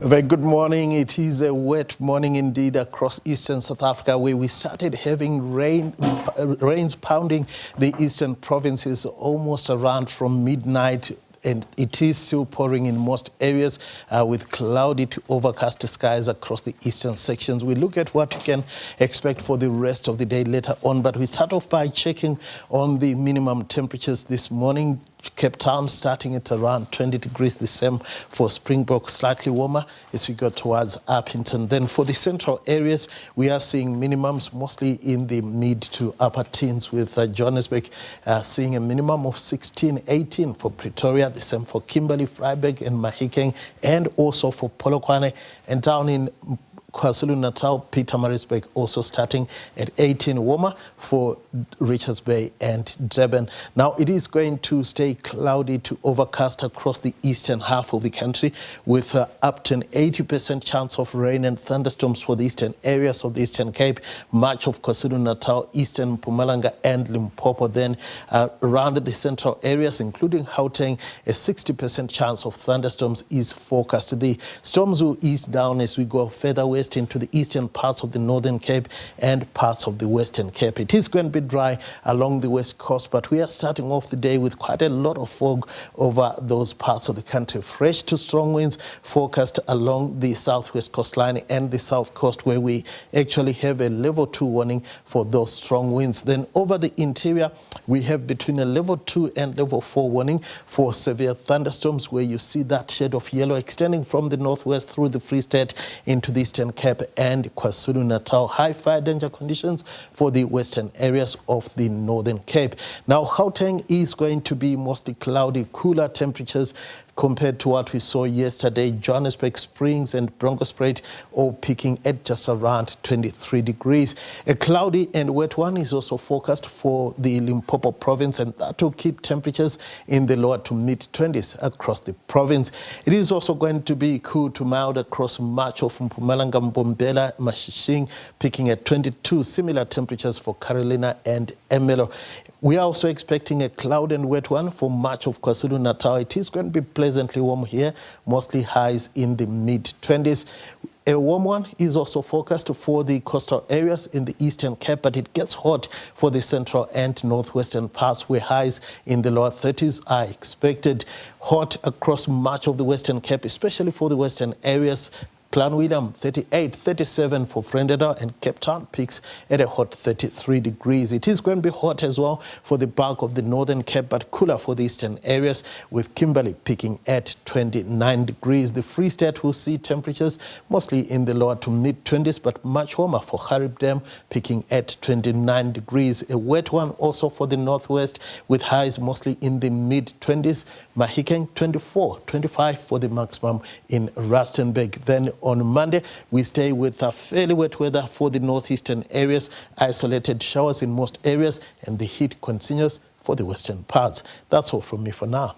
Very good morning. It is a wet morning indeed across eastern South Africa, where we started having rains pounding the eastern provinces almost around from midnight. And it is still pouring in most areas with cloudy to overcast skies across the eastern sections. We look at what you can expect for the rest of the day later on, but we start off by checking on the minimum temperatures this morning. Cape Town starting at around 20 degrees, the same for Springbok, slightly warmer as we go towards Upington. Then for the central areas, we are seeing minimums mostly in the mid to upper teens, with Johannesburg seeing a minimum of 16, 18 for Pretoria, the same for Kimberley, Vryburg and Mahikeng, and also for Polokwane. And down in KwaZulu-Natal, Pietermaritzburg also starting at 18, warmer for Richards Bay and Durban. Now it is going to stay cloudy to overcast across the eastern half of the country, with up to an 80% chance of rain and thunderstorms for the eastern areas of the Eastern Cape, much of KwaZulu-Natal, Eastern Mpumalanga and Limpopo. Then around the central areas, including Gauteng, a 60% chance of thunderstorms is forecast. The storms will ease down as we go further west into the eastern parts of the Northern Cape and parts of the Western Cape. It is going to be dry along the west coast, but we are starting off the day with quite a lot of fog over those parts of the country. Fresh to strong winds forecast along the southwest coastline and the south coast, where we actually have a level 2 warning for those strong winds. Then over the interior, we have between a level 2 and level 4 warning for severe thunderstorms, where you see that shade of yellow extending from the northwest through the Free State into the Eastern Cape and KwaZulu-Natal. High fire danger conditions for the western areas of the Northern Cape. Now, Gauteng is going to be mostly cloudy, cooler temperatures compared to what we saw yesterday. Johannesburg, Springs and Bronkhorstspruit all peaking at just around 23 degrees. A cloudy and wet one is also forecast for the Limpopo province, and that will keep temperatures in the lower to mid-20s across the province. It is also going to be cool to mild across much of Mpumalanga, Mbombela, Mashishing, peaking at 22. Similar temperatures for Carolina and Ermelo. We are also expecting a cloud and wet one for much of KwaZulu-Natal. It is going to be pleasantly warm here, mostly highs in the mid-20s. A warm one is also forecast for the coastal areas in the Eastern Cape, but it gets hot for the central and northwestern parts, where highs in the lower 30s are expected. Hot across much of the Western Cape, especially for the western areas. Clanwilliam 38, 37 for Vryburg, and Cape Town peaks at a hot 33 degrees. It is going to be hot as well for the bulk of the Northern Cape, but cooler for the eastern areas, with Kimberley peaking at 29 degrees. The Free State will see temperatures mostly in the lower to mid-20s, but much warmer for Haribdam, peaking at 29 degrees. A wet one also for the northwest, with highs mostly in the mid-20s. Mahikeng 24, 25 for the maximum in Rustenburg. Then on Monday, we stay with a fairly wet weather for the northeastern areas, isolated showers in most areas, and the heat continues for the western parts. That's all from me for now.